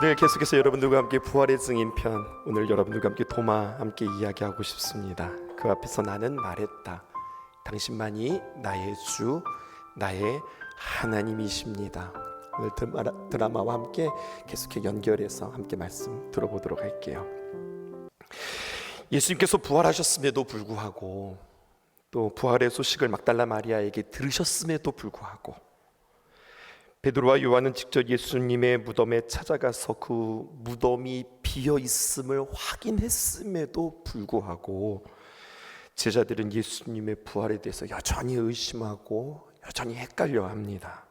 오늘 계속해서 여러분들과 함께 부활의 증인편, 오늘 여러분들과 함께 도마 함께 이야기하고 싶습니다. 그 앞에서 나는 말했다. 당신만이 나의 주, 나의 하나님이십니다. 오늘 드라마와 함께 계속해 연결해서 함께 말씀 들어보도록 할게요. 예수님께서 부활하셨음에도 불구하고, 또 부활의 소식을 막달라 마리아에게 들으셨음에도 불구하고, 베드로와 요한은 직접 예수님의 무덤에 찾아가서 그 무덤이 비어 있음을 확인했음에도 불구하고 제자들은 예수님의 부활에 대해서 여전히 의심하고 여전히 헷갈려 합니다.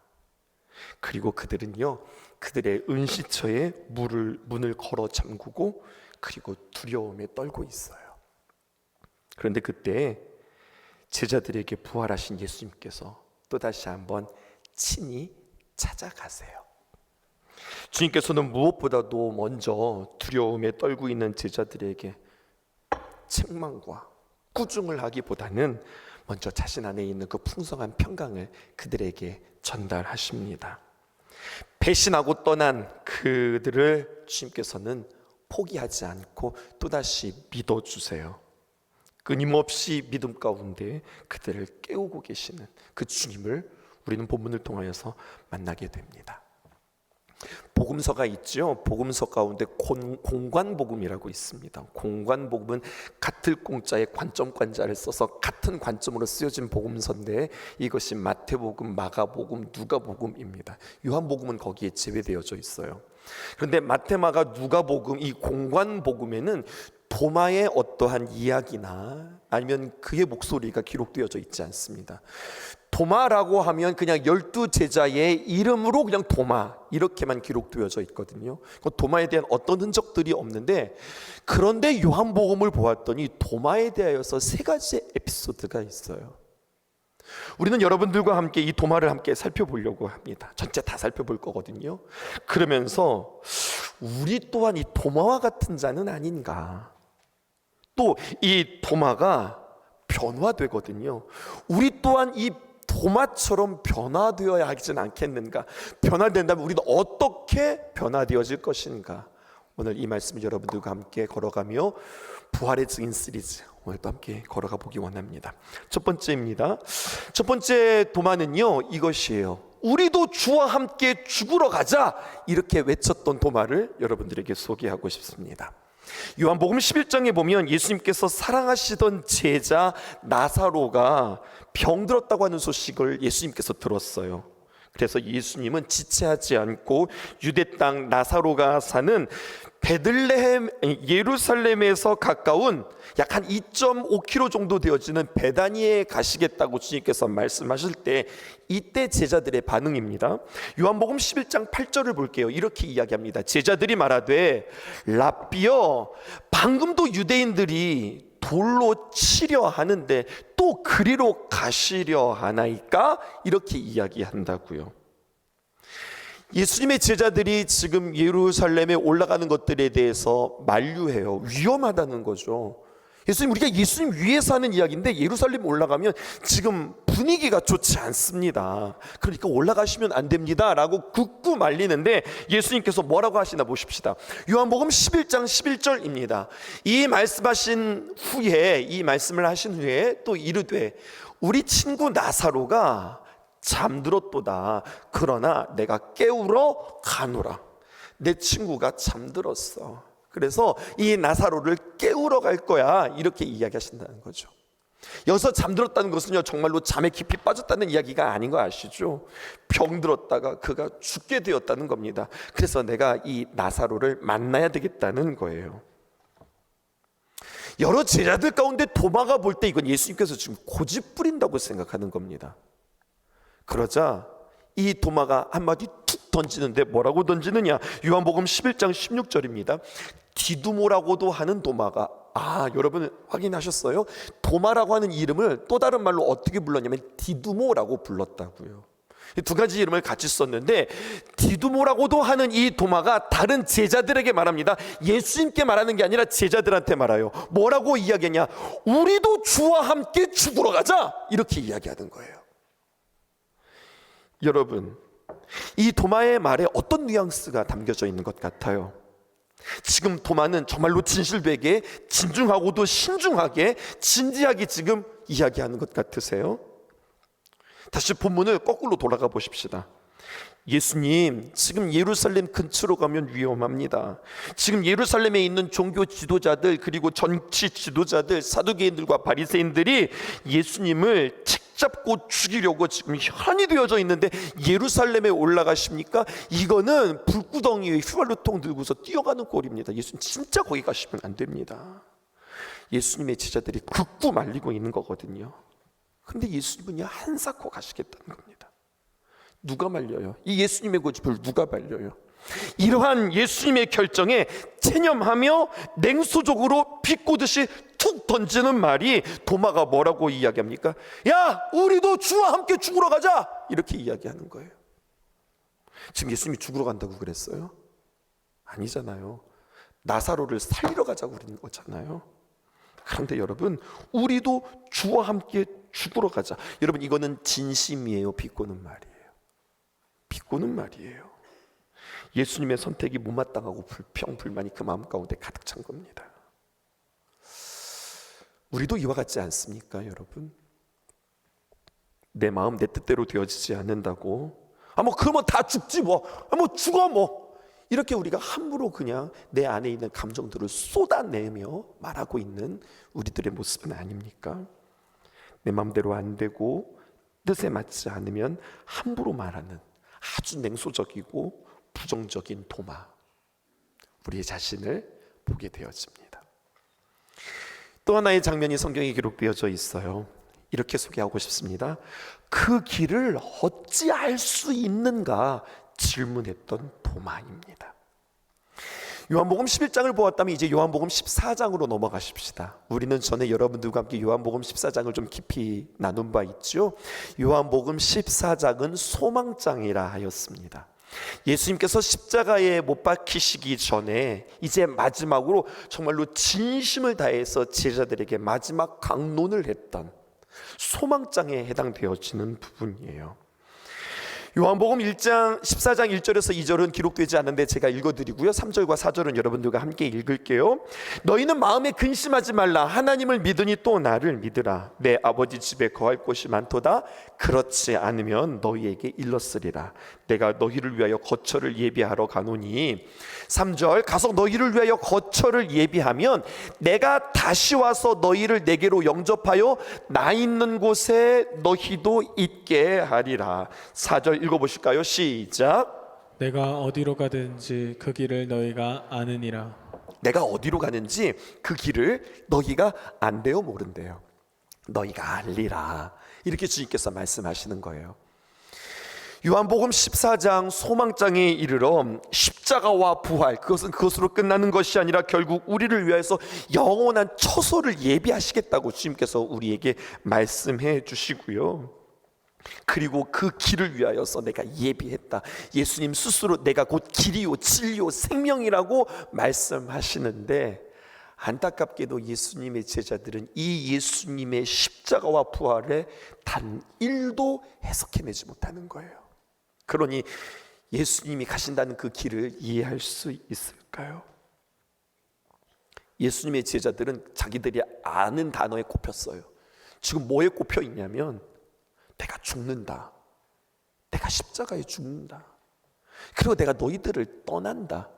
그리고 그들은요, 그들의 은시처에 문을 걸어 잠그고 그리고 두려움에 떨고 있어요. 그런데 그때 제자들에게 부활하신 예수님께서 또다시 한번 친히 찾아가세요. 주님께서는 무엇보다도 먼저 두려움에 떨고 있는 제자들에게 책망과 꾸중을 하기보다는 먼저 자신 안에 있는 그 풍성한 평강을 그들에게 전달하십니다. 배신하고 떠난 그들을 주님께서는 포기하지 않고 또다시 믿어주세요. 끊임없이 믿음 가운데 그들을 깨우고 계시는 그 주님을 우리는 본문을 통하여서 만나게 됩니다. 복음서가 있죠. 복음서 가운데 공관복음이라고 있습니다. 공관복음은 같을 공자에 관점관자를 써서 같은 관점으로 쓰여진 복음서인데, 이것이 마태복음, 마가복음, 누가복음입니다. 요한복음은 거기에 제외되어져 있어요. 그런데 마태, 마가, 누가복음, 이 공관복음에는 도마의 어떠한 이야기나 아니면 그의 목소리가 기록되어져 있지 않습니다. 도마라고 하면 그냥 12제자의 이름으로 그냥 도마 이렇게만 기록되어져 있거든요. 도마에 대한 어떤 흔적들이 없는데, 그런데 요한복음을 보았더니 도마에 대하여서 3가지 에피소드가 있어요. 우리는 여러분들과 함께 이 도마를 함께 살펴보려고 합니다. 전체 다 살펴볼 거거든요. 그러면서 우리 또한 이 도마와 같은 자는 아닌가, 또 이 도마가 변화되거든요. 우리 또한 이 도마처럼 변화되어야 하진 않겠는가? 변화된다면 우리는 어떻게 변화되어질 것인가? 오늘 이 말씀을 여러분들과 함께 걸어가며 부활의 증인 시리즈 오늘도 함께 걸어가 보기 원합니다. 첫 번째입니다. 첫 번째 도마는요, 이것이에요. 우리도 주와 함께 죽으러 가자, 이렇게 외쳤던 도마를 여러분들에게 소개하고 싶습니다. 요한복음 11장에 보면 예수님께서 사랑하시던 제자 나사로가 병들었다고 하는 소식을 예수님께서 들었어요. 그래서 예수님은 지체하지 않고 유대 땅 나사로가 사는 베들레헴, 예루살렘에서 가까운 약 한 2.5km 정도 되어지는 베다니에 가시겠다고 주님께서 말씀하실 때, 이때 제자들의 반응입니다. 요한복음 11장 8절을 볼게요. 이렇게 이야기합니다. 제자들이 말하되 랍비여, 방금도 유대인들이 돌로 치려 하는데 또 그리로 가시려 하나이까? 이렇게 이야기한다고요. 예수님의 제자들이 지금 예루살렘에 올라가는 것들에 대해서 만류해요. 위험하다는 거죠. 우리가 예수님 위에서 하는 이야기인데 예루살렘 올라가면 지금 분위기가 좋지 않습니다. 그러니까 올라가시면 안 됩니다 라고 굳고 말리는데, 예수님께서 뭐라고 하시나 보십시다. 요한복음 11장 11절입니다. 이 말씀하신 후에, 이 말씀을 하신 후에 또 이르되 우리 친구 나사로가 잠들었도다. 그러나 내가 깨우러 가노라. 내 친구가 잠들었어. 그래서 이 나사로를 깨우러 갈 거야, 이렇게 이야기하신다는 거죠. 여기서 잠들었다는 것은요, 정말로 잠에 깊이 빠졌다는 이야기가 아닌 거 아시죠? 병들었다가 그가 죽게 되었다는 겁니다. 그래서 내가 이 나사로를 만나야 되겠다는 거예요. 여러 제자들 가운데 도마가 볼 때 이건 예수님께서 지금 고집 부린다고 생각하는 겁니다. 그러자 이 도마가 한마디 툭 던지는데, 뭐라고 던지느냐? 요한복음 11장 16절입니다. 디두모라고도 하는 도마가, 여러분 확인하셨어요? 도마라고 하는 이름을 또 다른 말로 어떻게 불렀냐면 디두모라고 불렀다고요. 두 가지 이름을 같이 썼는데, 디두모라고도 하는 이 도마가 다른 제자들에게 말합니다. 예수님께 말하는 게 아니라 제자들한테 말해요. 뭐라고 이야기하냐? 우리도 주와 함께 죽으러 가자, 이렇게 이야기하는 거예요. 여러분, 이 도마의 말에 어떤 뉘앙스가 담겨져 있는 것 같아요? 지금 도마는 정말로 진실되게 진중하고도 신중하게 진지하게 지금 이야기하는 것 같으세요? 다시 본문을 거꾸로 돌아가 보십시다. 예수님, 지금 예루살렘 근처로 가면 위험합니다. 지금 예루살렘에 있는 종교 지도자들, 그리고 정치 지도자들, 사두개인들과 바리새인들이 예수님을 책잡고 죽이려고 지금 혈안이 되어져 있는데 예루살렘에 올라가십니까? 이거는 불구덩이에 휘발유통 들고서 뛰어가는 꼴입니다. 예수님 진짜 거기 가시면 안 됩니다. 예수님의 제자들이 극구 말리고 있는 거거든요. 근데 예수님은요, 한사코 가시겠다는 겁니다. 누가 말려요? 이 예수님의 고집을 누가 말려요? 이러한 예수님의 결정에 체념하며 냉소적으로 비꼬듯이 툭 던지는 말이 도마가 뭐라고 이야기합니까? 야, 우리도 주와 함께 죽으러 가자! 이렇게 이야기하는 거예요. 지금 예수님이 죽으러 간다고 그랬어요? 아니잖아요. 나사로를 살리러 가자고 그러는 거잖아요. 그런데 여러분, 우리도 주와 함께 죽으러 가자. 여러분, 이거는 진심이에요? 비꼬는 말이에요? 비꼬는 말이에요. 예수님의 선택이 못마땅하고 불평, 불만이 그 마음 가운데 가득 찬 겁니다. 우리도 이와 같지 않습니까, 여러분? 내 마음 내 뜻대로 되어지지 않는다고, 뭐 그러면 다 죽지 뭐 죽어 뭐, 이렇게 우리가 함부로 그냥 내 안에 있는 감정들을 쏟아내며 말하고 있는 우리들의 모습은 아닙니까? 내 마음대로 안 되고 뜻에 맞지 않으면 함부로 말하는 아주 냉소적이고 부정적인 도마, 우리의 자신을 보게 되어집니다. 또 하나의 장면이 성경에 기록되어져 있어요. 이렇게 소개하고 싶습니다. 그 길을 어찌 알 수 있는가 질문했던 도마입니다. 요한복음 11장을 보았다면 이제 요한복음 14장으로 넘어가십시다. 우리는 전에 여러분들과 함께 요한복음 14장을 좀 깊이 나눈 바 있죠. 요한복음 14장은 소망장이라 하였습니다. 예수님께서 십자가에 못 박히시기 전에 이제 마지막으로 정말로 진심을 다해서 제자들에게 마지막 강론을 했던 소망장에 해당되어지는 부분이에요. 요한복음 1장 14장 1절에서 2절은 기록되지 않는데 제가 읽어드리고요, 3절과 4절은 여러분들과 함께 읽을게요. 너희는 마음에 근심하지 말라. 하나님을 믿으니 또 나를 믿으라. 내 아버지 집에 거할 곳이 많도다. 그렇지 않으면 너희에게 일렀으리라. 내가 너희를 위하여 거처를 예비하러 가노니. 3절, 가서 너희를 위하여 거처를 예비하면 내가 다시 와서 너희를 내게로 영접하여 나 있는 곳에 너희도 있게 하리라. 4절 읽어보실까요? 시작. 내가 어디로 가든지 그 길을 너희가 아느니라. 내가 어디로 가는지 그 길을 너희가 안되어 모른대요. 너희가 알리라. 이렇게 주님께서 말씀하시는 거예요. 요한복음 14장 소망장에 이르러 십자가와 부활, 그것은 그것으로 끝나는 것이 아니라 결국 우리를 위해서 영원한 처소를 예비하시겠다고 주님께서 우리에게 말씀해 주시고요, 그리고 그 길을 위하여서 내가 예비했다. 예수님 스스로 내가 곧 길이요 진리요 생명이라고 말씀하시는데, 안타깝게도 예수님의 제자들은 이 예수님의 십자가와 부활에 단 1도 해석해내지 못하는 거예요. 그러니 예수님이 가신다는 그 길을 이해할 수 있을까요? 예수님의 제자들은 자기들이 아는 단어에 꼽혔어요. 지금 뭐에 꼽혀 있냐면, 내가 죽는다, 내가 십자가에 죽는다, 그리고 내가 너희들을 떠난다,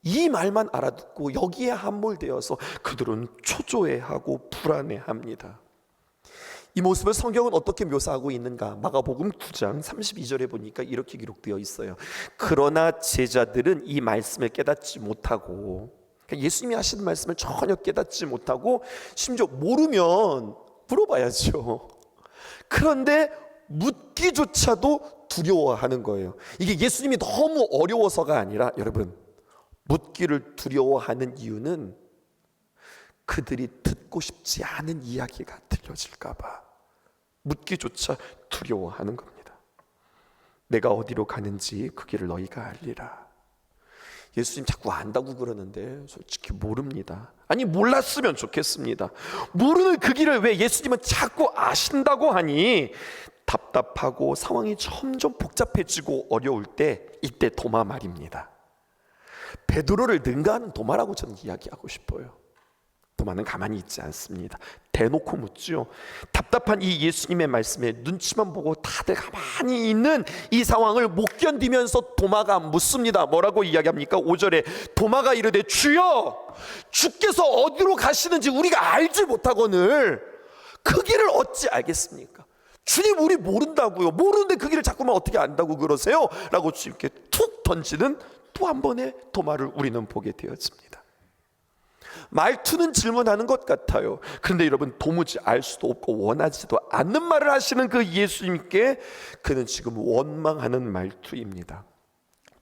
이 말만 알아듣고 여기에 함몰되어서 그들은 초조해하고 불안해합니다. 이 모습을 성경은 어떻게 묘사하고 있는가? 마가복음 9장 32절에 보니까 이렇게 기록되어 있어요. 그러나 제자들은 이 말씀을 깨닫지 못하고, 그러니까 예수님이 하시는 말씀을 전혀 깨닫지 못하고 심지어 모르면 물어봐야죠. 그런데 묻기조차도 두려워하는 거예요. 이게 예수님이 너무 어려워서가 아니라, 여러분, 묻기를 두려워하는 이유는 그들이 듣고 싶지 않은 이야기가 들려질까 봐 묻기조차 두려워하는 겁니다. 내가 어디로 가는지 그 길을 너희가 알리라. 예수님 자꾸 안다고 그러는데 솔직히 모릅니다. 아니, 몰랐으면 좋겠습니다. 모르는 그 길을 왜 예수님은 자꾸 아신다고 하니, 답답하고 상황이 점점 복잡해지고 어려울 때 이때 도마 말입니다. 베드로를 능가하는 도마라고 저는 이야기하고 싶어요. 도마는 가만히 있지 않습니다. 대놓고 묻죠. 답답한 이 예수님의 말씀에 눈치만 보고 다들 가만히 있는 이 상황을 못 견디면서 도마가 묻습니다. 뭐라고 이야기합니까? 5절에 도마가 이르되 주여, 주께서 어디로 가시는지 우리가 알지 못하거늘 그 길을 어찌 알겠습니까? 주님, 우리 모른다고요. 모르는데 그 길을 자꾸만 어떻게 안다고 그러세요? 라고 주님께 툭 던지는 또 한 번의 도마를 우리는 보게 되어집니다. 말투는 질문하는 것 같아요. 그런데 여러분, 도무지 알 수도 없고 원하지도 않는 말을 하시는 그 예수님께 그는 지금 원망하는 말투입니다.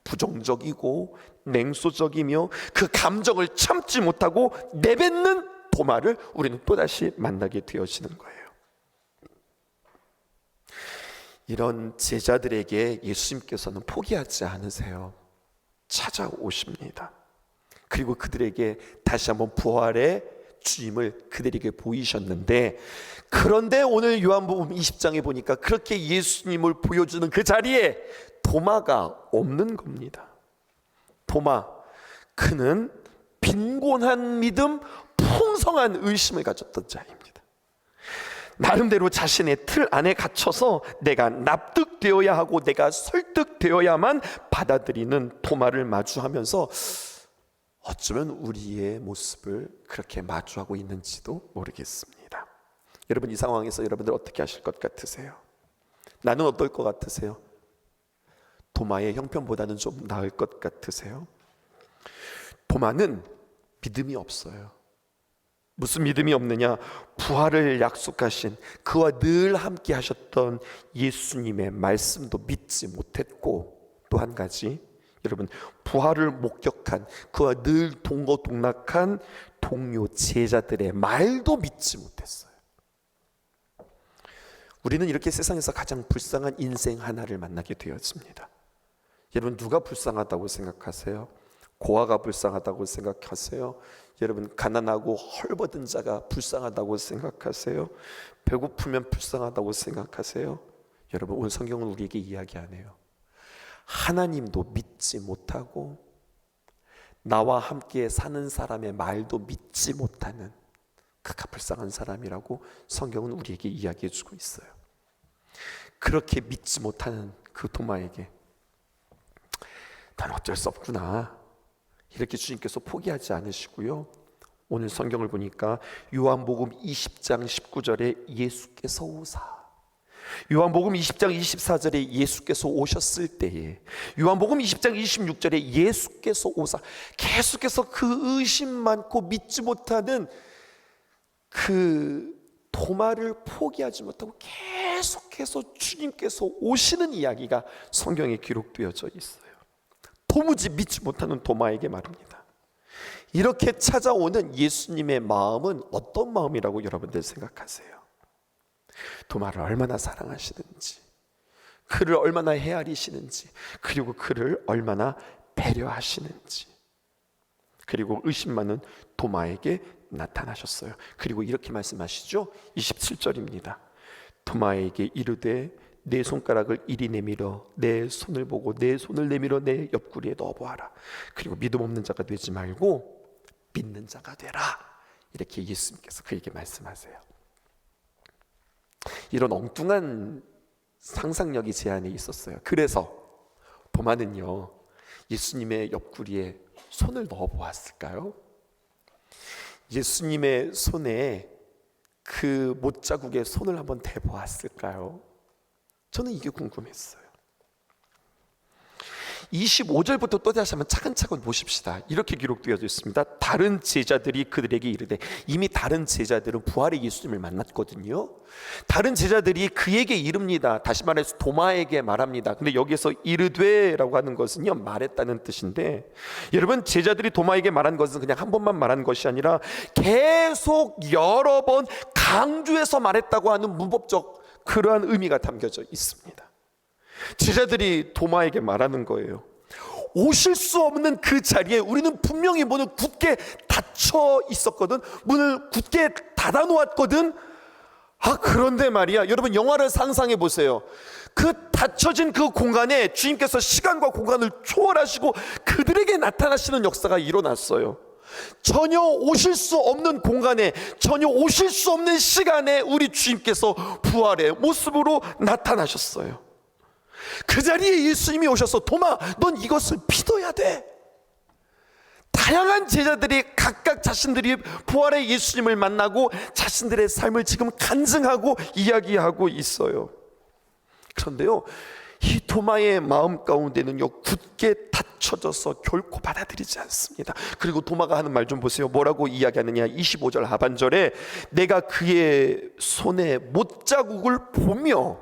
부정적이고 냉소적이며 그 감정을 참지 못하고 내뱉는 도마를 우리는 또다시 만나게 되어지는 거예요. 이런 제자들에게 예수님께서는 포기하지 않으세요. 찾아오십니다. 그리고 그들에게 다시 한번 부활의 주임을 그들에게 보이셨는데, 그런데 오늘 요한복음 20장에 보니까 그렇게 예수님을 보여주는 그 자리에 도마가 없는 겁니다. 도마, 그는 빈곤한 믿음, 풍성한 의심을 가졌던 자입니다. 나름대로 자신의 틀 안에 갇혀서 내가 납득되어야 하고 내가 설득되어야만 받아들이는 도마를 마주하면서 어쩌면 우리의 모습을 그렇게 마주하고 있는지도 모르겠습니다. 여러분, 이 상황에서 여러분들 어떻게 하실 것 같으세요? 나는 어떨 것 같으세요? 도마의 형편보다는 좀 나을 것 같으세요? 도마는 믿음이 없어요. 무슨 믿음이 없느냐? 부활을 약속하신, 그와 늘 함께 하셨던 예수님의 말씀도 믿지 못했고, 또 한 가지, 여러분, 부활을 목격한, 그와 늘 동거동락한 동료 제자들의 말도 믿지 못했어요. 우리는 이렇게 세상에서 가장 불쌍한 인생 하나를 만나게 되었습니다. 여러분, 누가 불쌍하다고 생각하세요? 고아가 불쌍하다고 생각하세요? 여러분, 가난하고 헐벗은 자가 불쌍하다고 생각하세요? 배고프면 불쌍하다고 생각하세요? 여러분, 오늘 성경은 우리에게 이야기하네요. 하나님도 믿지 못하고 나와 함께 사는 사람의 말도 믿지 못하는 그가 불쌍한 사람이라고 성경은 우리에게 이야기해 주고 있어요. 그렇게 믿지 못하는 그 도마에게 난 어쩔 수 없구나, 이렇게 주님께서 포기하지 않으시고요, 오늘 성경을 보니까 요한복음 20장 19절에 예수께서 오사, 요한복음 20장 24절에 예수께서 오셨을 때에, 요한복음 20장 26절에 예수께서 오사, 계속해서 그 의심 많고 믿지 못하는 그 도마를 포기하지 못하고 계속해서 주님께서 오시는 이야기가 성경에 기록되어져 있어요. 도무지 믿지 못하는 도마에게 말입니다. 이렇게 찾아오는 예수님의 마음은 어떤 마음이라고 여러분들 생각하세요? 도마를 얼마나 사랑하시는지, 그를 얼마나 헤아리시는지, 그리고 그를 얼마나 배려하시는지, 그리고 의심 많은 도마에게 나타나셨어요. 그리고 이렇게 말씀하시죠. 27절입니다. 도마에게 이르되 내 손가락을 이리 내밀어 내 손을 보고 내 손을 내밀어 내 옆구리에 넣어보아라. 그리고 믿음 없는 자가 되지 말고 믿는 자가 되라. 이렇게 예수님께서 그에게 말씀하세요. 이런 엉뚱한 상상력이 제 안에 있었어요. 그래서 도마는요, 예수님의 옆구리에 손을 넣어보았을까요? 예수님의 손에 그 못자국에 손을 한번 대보았을까요? 저는 이게 궁금했어요. 25절부터 또 다시 한번 차근차근 보십시다. 이렇게 기록되어 있습니다. 다른 제자들이 그들에게 이르되, 이미 다른 제자들은 부활의 예수님을 만났거든요. 다른 제자들이 그에게 이릅니다. 다시 말해서 도마에게 말합니다. 근데 여기서 이르되라고 하는 것은요, 말했다는 뜻인데, 여러분, 제자들이 도마에게 말한 것은 그냥 한 번만 말한 것이 아니라 계속 여러 번 강조해서 말했다고 하는 문법적 그러한 의미가 담겨져 있습니다. 제자들이 도마에게 말하는 거예요. 오실 수 없는 그 자리에 우리는 분명히 문을 굳게 닫혀 있었거든, 문을 굳게 닫아 놓았거든. 그런데 말이야, 여러분 영화를 상상해 보세요. 그 닫혀진 그 공간에 주님께서 시간과 공간을 초월하시고 그들에게 나타나시는 역사가 일어났어요. 전혀 오실 수 없는 공간에, 전혀 오실 수 없는 시간에 우리 주님께서 부활의 모습으로 나타나셨어요. 그 자리에 예수님이 오셔서 도마, 넌 이것을 믿어야 돼. 다양한 제자들이 각각 자신들이 부활의 예수님을 만나고 자신들의 삶을 지금 간증하고 이야기하고 있어요. 그런데요, 이 도마의 마음 가운데는요 굳게 닫혀져서 결코 받아들이지 않습니다. 그리고 도마가 하는 말 좀 보세요. 뭐라고 이야기하느냐. 25절 하반절에 내가 그의 손에 못자국을 보며,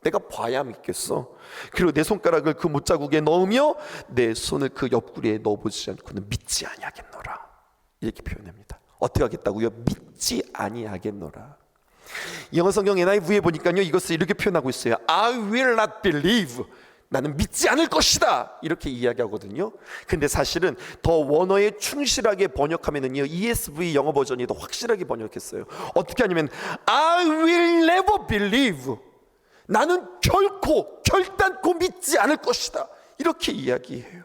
내가 봐야 믿겠어. 그리고 내 손가락을 그 못자국에 넣으며 내 손을 그 옆구리에 넣어보지 않고는 믿지 아니하겠노라. 이렇게 표현합니다. 어떻게 하겠다고요? 믿지 아니하겠노라. 영어 성경 NIV에 보니까요 이것을 이렇게 표현하고 있어요. I will not believe. 나는 믿지 않을 것이다. 이렇게 이야기하거든요. 근데 사실은 더 원어에 충실하게 번역하면은요 ESV 영어 버전이 더 확실하게 번역했어요. 어떻게 하냐면 I will never believe. 나는 결코 결단코 믿지 않을 것이다. 이렇게 이야기해요.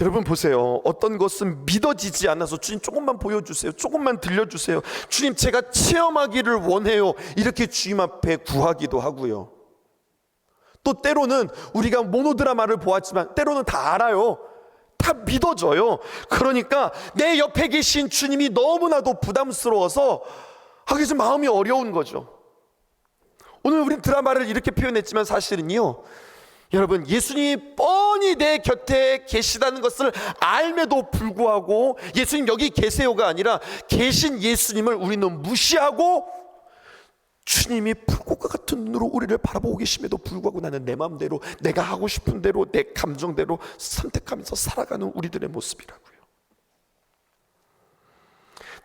여러분 보세요. 어떤 것은 믿어지지 않아서 주님 조금만 보여주세요. 조금만 들려주세요. 주님 제가 체험하기를 원해요. 이렇게 주님 앞에 구하기도 하고요. 또 때로는 우리가 모노드라마를 보았지만 때로는 다 알아요. 다 믿어져요. 그러니까 내 옆에 계신 주님이 너무나도 부담스러워서 그래서 마음이 어려운 거죠. 오늘 우린 드라마를 이렇게 표현했지만 사실은요 여러분 예수님이 뻔히 내 곁에 계시다는 것을 알매도 불구하고 예수님 여기 계세요가 아니라 계신 예수님을 우리는 무시하고 주님이 불꽃과 같은 눈으로 우리를 바라보고 계심에도 불구하고 나는 내 마음대로 내가 하고 싶은 대로 내 감정대로 선택하면서 살아가는 우리들의 모습이라고요.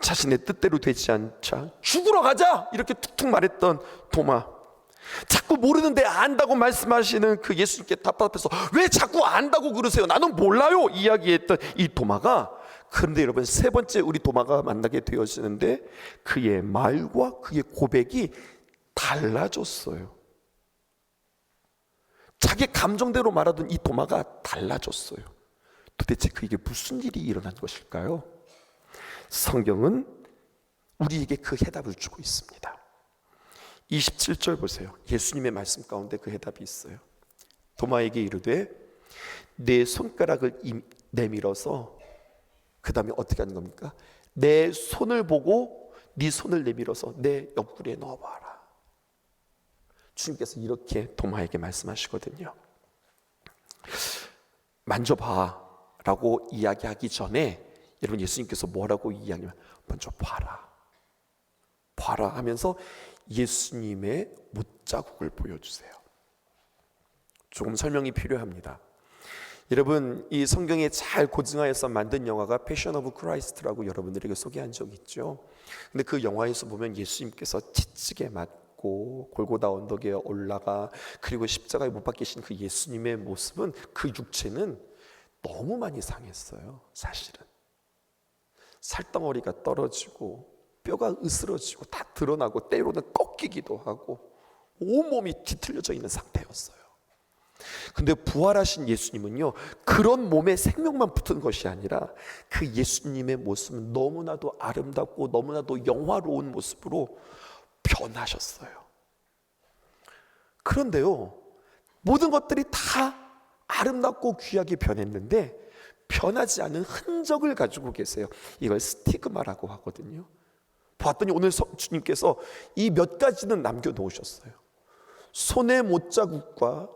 자신의 뜻대로 되지 않자 죽으러 가자 이렇게 툭툭 말했던 도마, 자꾸 모르는데 안다고 말씀하시는 그 예수님께 답답해서 왜 자꾸 안다고 그러세요? 나는 몰라요 이야기했던 이 도마가, 그런데 여러분 세 번째 우리 도마가 만나게 되어지는데 그의 말과 그의 고백이 달라졌어요. 자기 감정대로 말하던 이 도마가 달라졌어요. 도대체 그에게 무슨 일이 일어난 것일까요? 성경은 우리에게 그 해답을 주고 있습니다. 27절 보세요. 예수님의 말씀 가운데 그 해답이 있어요. 도마에게 이르되 내 손가락을 내밀어서, 그 다음에 어떻게 하는 겁니까? 내 손을 보고 네 손을 내밀어서 내 옆구리에 넣어봐라. 주님께서 이렇게 도마에게 말씀하시거든요. 만져봐 라고 이야기하기 전에 여러분 예수님께서 뭐라고 이야기하면 먼저 봐라 봐라 하면서 예수님의 못자국을 보여주세요. 조금 설명이 필요합니다. 여러분 이 성경에 잘 고증하여서 만든 영화가 패션 오브 크라이스트라고 여러분들에게 소개한 적 있죠. 근데 그 영화에서 보면 예수님께서 채찍에 맞고 골고다 언덕에 올라가 그리고 십자가에 못 박히신 그 예수님의 모습은, 그 육체는 너무 많이 상했어요. 사실은 살덩어리가 떨어지고 뼈가 으스러지고 다 드러나고 때로는 꺾이기도 하고 온몸이 뒤틀려져 있는 상태였어요. 근데 부활하신 예수님은요 그런 몸에 생명만 붙은 것이 아니라 그 예수님의 모습은 너무나도 아름답고 너무나도 영화로운 모습으로 변하셨어요. 그런데요 모든 것들이 다 아름답고 귀하게 변했는데 변하지 않은 흔적을 가지고 계세요. 이걸 스티그마라고 하거든요. 봤더니 오늘 주님께서 이 몇 가지는 남겨놓으셨어요. 손의 못자국과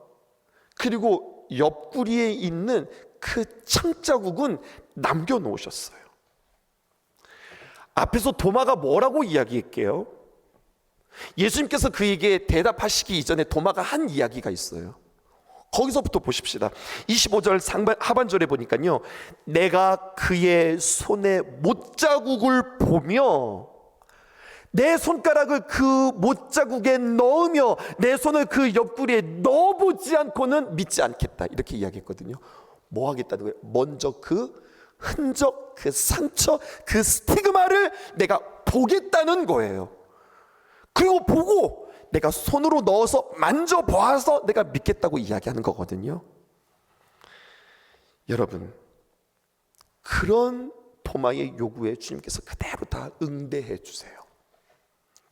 그리고 옆구리에 있는 그 창자국은 남겨놓으셨어요. 앞에서 도마가 뭐라고 이야기할게요. 예수님께서 그에게 대답하시기 이전에 도마가 한 이야기가 있어요. 거기서부터 보십시다. 25절 하반절에 보니까요 내가 그의 손에 못자국을 보며 내 손가락을 그 못자국에 넣으며 내 손을 그 옆구리에 넣어보지 않고는 믿지 않겠다 이렇게 이야기했거든요. 뭐 하겠다는 거예요? 먼저 그 흔적, 그 상처, 그 스티그마를 도마를 내가 보겠다는 거예요. 그리고 보고 내가 손으로 넣어서 만져보아서 내가 믿겠다고 이야기하는 거거든요. 여러분, 그런 도마의 요구에 주님께서 그대로 다 응대해 주세요.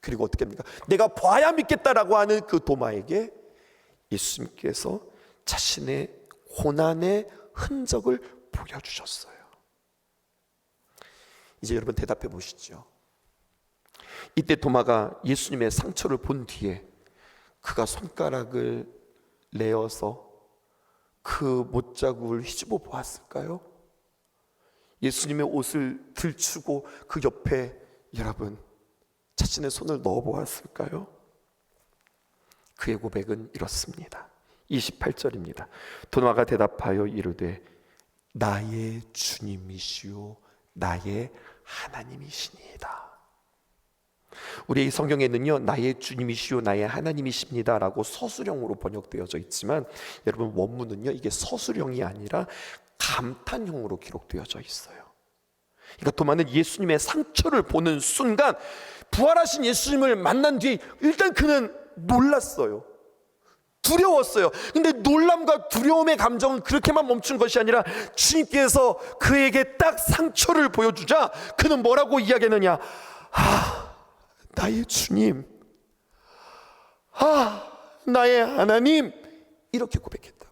그리고 어떻게 합니까? 내가 봐야 믿겠다라고 하는 그 도마에게 예수님께서 자신의 고난의 흔적을 보여주셨어요. 이제 여러분 대답해 보시죠. 이때 도마가 예수님의 상처를 본 뒤에 그가 손가락을 내어서 그 못자국을 휘집어 보았을까요? 예수님의 옷을 들추고 그 옆에 여러분 자신의 손을 넣어 보았을까요? 그의 고백은 이렇습니다. 28절입니다. 도마가 대답하여 이르되 나의 주님이시오 나의 하나님이시니이다. 우리 성경에는요 나의 주님이시오 나의 하나님이십니다 라고 서술형으로 번역되어져 있지만 여러분 원문은요 이게 서술형이 아니라 감탄형으로 기록되어져 있어요. 그러니까 도마는 예수님의 상처를 보는 순간 부활하신 예수님을 만난 뒤에 일단 그는 놀랐어요. 두려웠어요. 근데 놀람과 두려움의 감정은 그렇게만 멈춘 것이 아니라 주님께서 그에게 딱 상처를 보여주자 그는 뭐라고 이야기하느냐? 나의 주님, 나의 하나님, 이렇게 고백했다고요.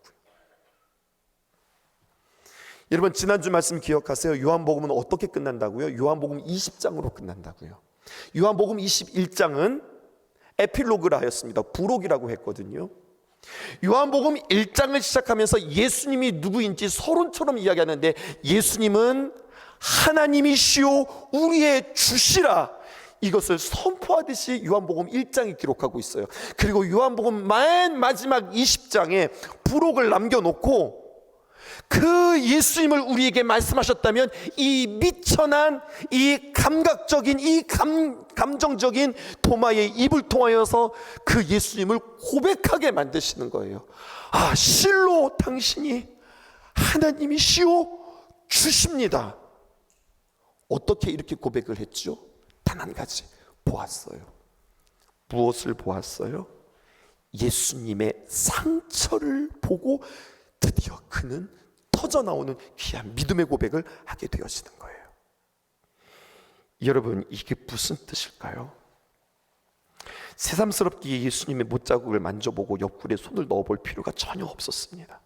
여러분 지난주 말씀 기억하세요? 요한복음은 어떻게 끝난다고요? 요한복음 20장으로 끝난다고요. 요한복음 21장은 에필로그라 하였습니다. 부록이라고 했거든요. 요한복음 1장을 시작하면서 예수님이 누구인지 서론처럼 이야기하는데 예수님은 하나님이시오 우리의 주시라 이것을 선포하듯이 요한복음 1장이 기록하고 있어요. 그리고 요한복음 맨 마지막 20장에 부록을 남겨놓고 그 예수님을 우리에게 말씀하셨다면 이 미천한 이 감각적인 이 감정적인 도마의 입을 통하여서 그 예수님을 고백하게 만드시는 거예요. 실로 당신이 하나님이시오 주십니다. 어떻게 이렇게 고백을 했죠? 단 한 가지 보았어요. 무엇을 보았어요? 예수님의 상처를 보고 드디어 그는 터져나오는 귀한 믿음의 고백을 하게 되어지는 거예요. 여러분 이게 무슨 뜻일까요? 새삼스럽게 예수님의 못자국을 만져보고 옆구리에 손을 넣어볼 필요가 전혀 없었습니다.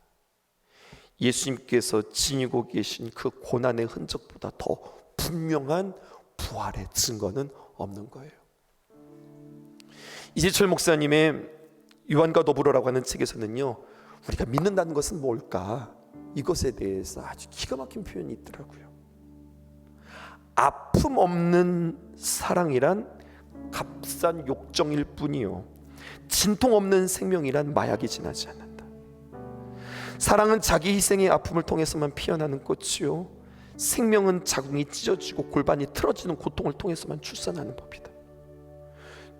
예수님께서 지니고 계신 그 고난의 흔적보다 더 분명한 부활의 증거는 없는 거예요. 이재철 목사님의 요한과 더불어라고 하는 책에서는요 우리가 믿는다는 것은 뭘까? 이것에 대해서 아주 기가 막힌 표현이 있더라고요. 아픔 없는 사랑이란 값싼 욕정일 뿐이요 진통 없는 생명이란 마약이 지나지 않는다. 사랑은 자기 희생의 아픔을 통해서만 피어나는 꽃이요 생명은 자궁이 찢어지고 골반이 틀어지는 고통을 통해서만 출산하는 법이다.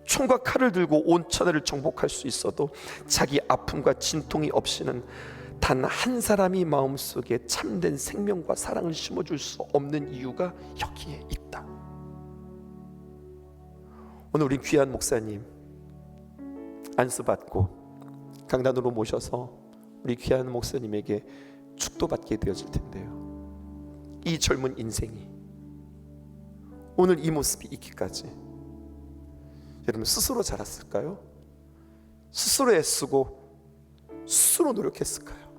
총과 칼을 들고 온 천하를 정복할 수 있어도 자기 아픔과 진통이 없이는 단 한 사람이 마음속에 참된 생명과 사랑을 심어줄 수 없는 이유가 여기에 있다. 오늘 우리 귀한 목사님 안수받고 강단으로 모셔서 우리 귀한 목사님에게 축도받게 되어질 텐데요 이 젊은 인생이 오늘 이 모습이 있기까지 여러분 스스로 자랐을까요? 스스로 애쓰고 스스로 노력했을까요?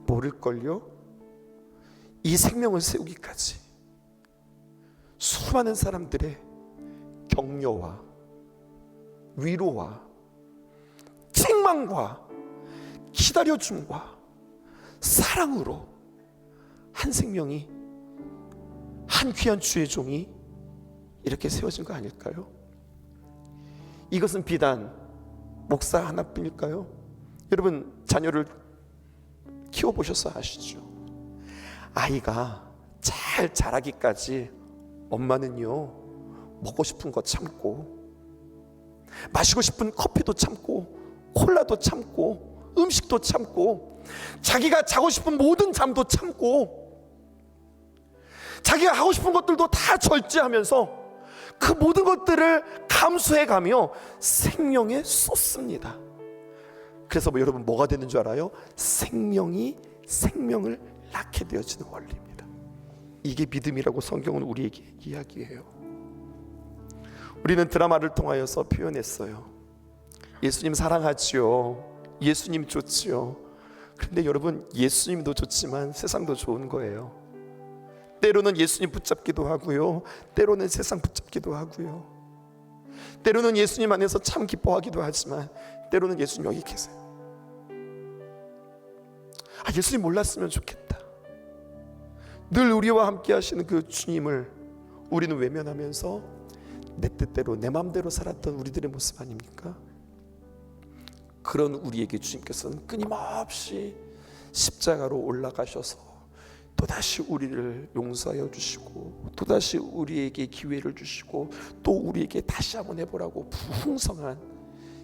모를걸요? 이 생명을 세우기까지 수많은 사람들의 격려와 위로와 책망과 기다려줌과 사랑으로 한 생명이 한 귀한 주의 종이 이렇게 세워진 거 아닐까요? 이것은 비단 목사 하나뿐일까요? 여러분 자녀를 키워보셔서 아시죠? 아이가 잘 자라기까지 엄마는요 먹고 싶은 거 참고 마시고 싶은 커피도 참고 콜라도 참고 음식도 참고, 자기가 자고 싶은 모든 잠도 참고, 자기가 하고 싶은 것들도 다 절제하면서 그 모든 것들을 감수해가며 생명에 쏟습니다. 그래서 여러분 뭐가 되는 줄 알아요? 생명이 생명을 낳게 되어지는 원리입니다. 이게 믿음이라고 성경은 우리에게 이야기해요. 우리는 드라마를 통하여서 표현했어요. 예수님 사랑하지요. 예수님 좋지요. 그런데 여러분, 예수님도 좋지만 세상도 좋은 거예요. 때로는 예수님 붙잡기도 하고요, 때로는 세상 붙잡기도 하고요, 때로는 예수님 안에서 참 기뻐하기도 하지만 때로는 예수님 여기 계세요. 예수님 몰랐으면 좋겠다. 늘 우리와 함께 하시는 그 주님을 우리는 외면하면서 내 뜻대로 내 마음대로 살았던 우리들의 모습 아닙니까? 그런 우리에게 주님께서는 끊임없이 십자가로 올라가셔서 또다시 우리를 용서하여 주시고, 또다시 우리에게 기회를 주시고, 또 우리에게 다시 한번 해보라고 풍성한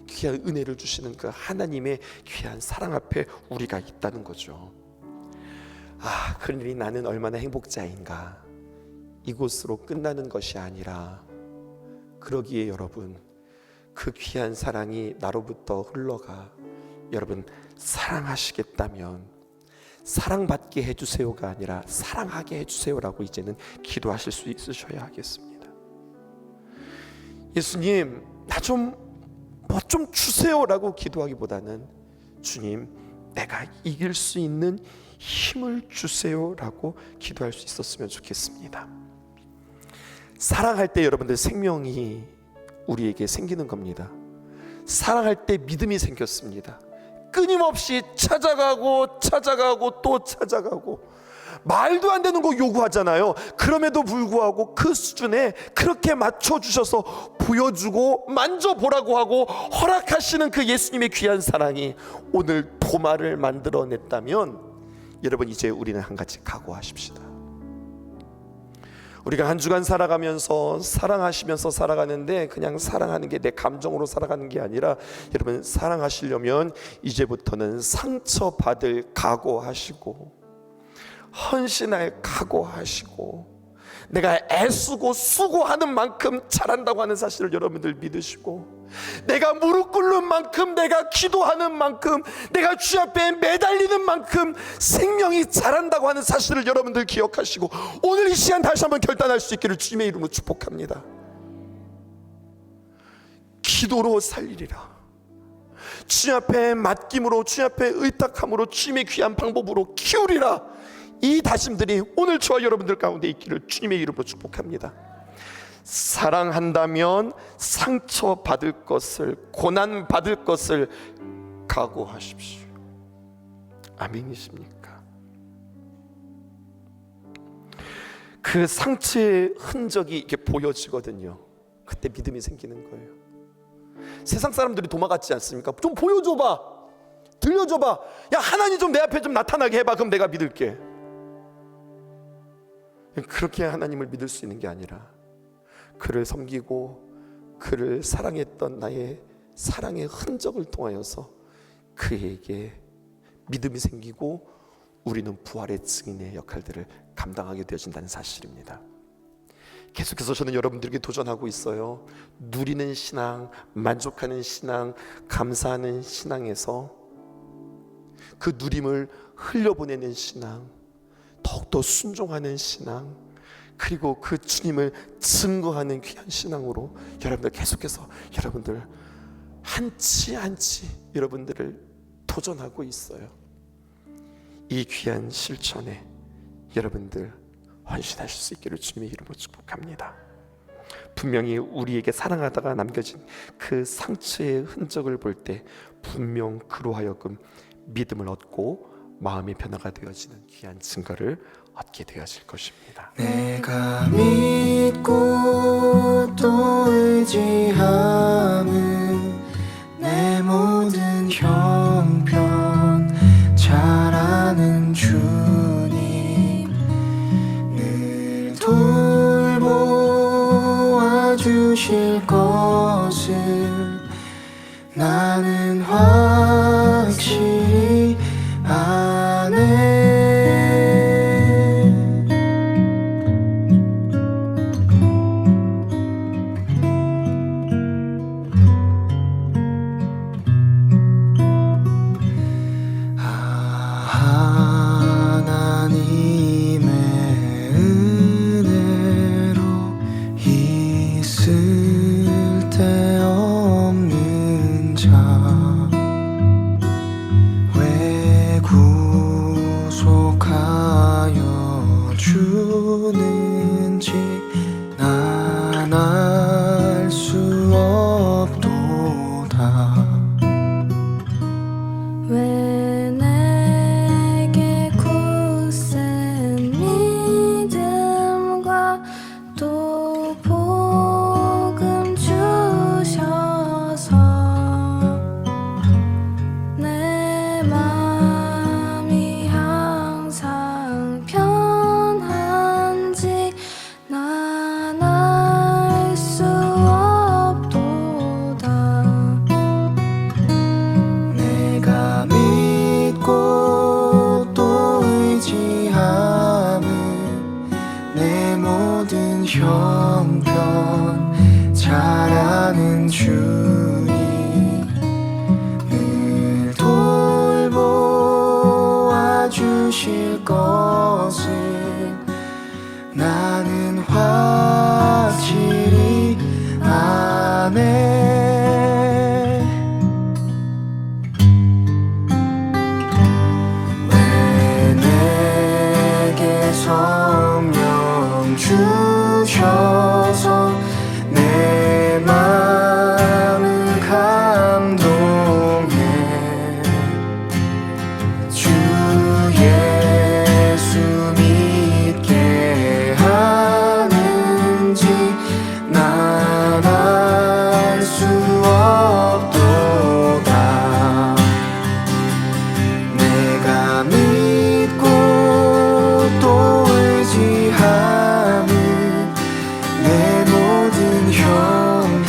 귀한 은혜를 주시는 그 하나님의 귀한 사랑 앞에 우리가 있다는 거죠. 그러니 나는 얼마나 행복자인가. 이곳으로 끝나는 것이 아니라, 그러기에 여러분, 그 귀한 사랑이 나로부터 흘러가 여러분 사랑하시겠다면 사랑받게 해주세요가 아니라 사랑하게 해주세요라고 이제는 기도하실 수 있으셔야 하겠습니다. 예수님, 나 좀 뭐 좀 주세요라고 기도하기보다는 주님, 내가 이길 수 있는 힘을 주세요라고 기도할 수 있었으면 좋겠습니다. 사랑할 때 여러분들 생명이 우리에게 생기는 겁니다. 사랑할 때 믿음이 생겼습니다. 끊임없이 찾아가고 또 찾아가고, 말도 안 되는 거 요구하잖아요. 그럼에도 불구하고 그 수준에 그렇게 맞춰주셔서 보여주고 만져보라고 하고 허락하시는 그 예수님의 귀한 사랑이 오늘 도마를 만들어냈다면, 여러분 이제 우리는 한 가지 각오하십시다. 우리가 한 주간 살아가면서 사랑하시면서 살아가는데, 그냥 사랑하는 게 내 감정으로 살아가는 게 아니라, 여러분 사랑하시려면 이제부터는 상처받을 각오하시고, 헌신할 각오하시고, 내가 애쓰고 수고하는 만큼 잘한다고 하는 사실을 여러분들 믿으시고, 내가 무릎 꿇는 만큼, 내가 기도하는 만큼, 내가 주 앞에 매달리는 만큼 생명이 자란다고 하는 사실을 여러분들 기억하시고, 오늘 이 시간 다시 한번 결단할 수 있기를 주님의 이름으로 축복합니다. 기도로 살리리라. 주님 앞에 맡김으로, 주님 앞에 의탁함으로, 주님의 귀한 방법으로 키우리라. 이 다짐들이 오늘 저와 여러분들 가운데 있기를 주님의 이름으로 축복합니다. 사랑한다면 상처받을 것을, 고난받을 것을 각오하십시오. 아멘이십니까? 그 상처의 흔적이 이렇게 보여지거든요. 그때 믿음이 생기는 거예요. 세상 사람들이 도마 같지 않습니까? 좀 보여줘봐, 들려줘봐, 야 하나님 좀 내 앞에 좀 나타나게 해봐, 그럼 내가 믿을게. 그렇게 하나님을 믿을 수 있는 게 아니라, 그를 섬기고 그를 사랑했던 나의 사랑의 흔적을 통하여서 그에게 믿음이 생기고 우리는 부활의 증인의 역할들을 감당하게 되어진다는 사실입니다. 계속해서 저는 여러분들에게 도전하고 있어요. 누리는 신앙, 만족하는 신앙, 감사하는 신앙에서 그 누림을 흘려보내는 신앙, 더욱더 순종하는 신앙, 그리고 그 주님을 증거하는 귀한 신앙으로 여러분들 계속해서 여러분들 한치 한치 여러분들을 도전하고 있어요. 이 귀한 실천에 여러분들 헌신하실 수 있기를 주님의 이름으로 축복합니다. 분명히 우리에게 사랑하다가 남겨진 그 상처의 흔적을 볼 때 분명 그로 하여금 믿음을 얻고 마음의 변화가 되어지는 귀한 증거를 얻게 되어질 것입니다. 내가 믿고 또 의지함은 내 모든 형편 잘 아는 주님, 늘 돌보아 주실 것을 나는 확신 형편 잘 아는 주님 늘 돌보아 주실 것을 나는 확실히 아네. 왜 내게 성령 주셔서 내 마음을 감동해 주 예수 믿게 하는지 난 알 수 없도다. 내가 믿고 또 의지하는 내 모든 형편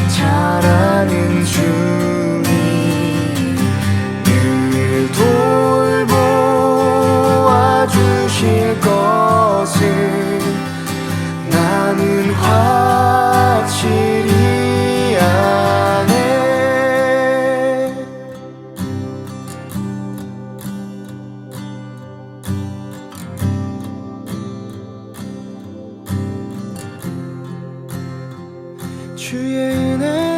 잘 아는 주님 늘 돌보아 주실 것을 나는 확실히 아네. 주의 은혜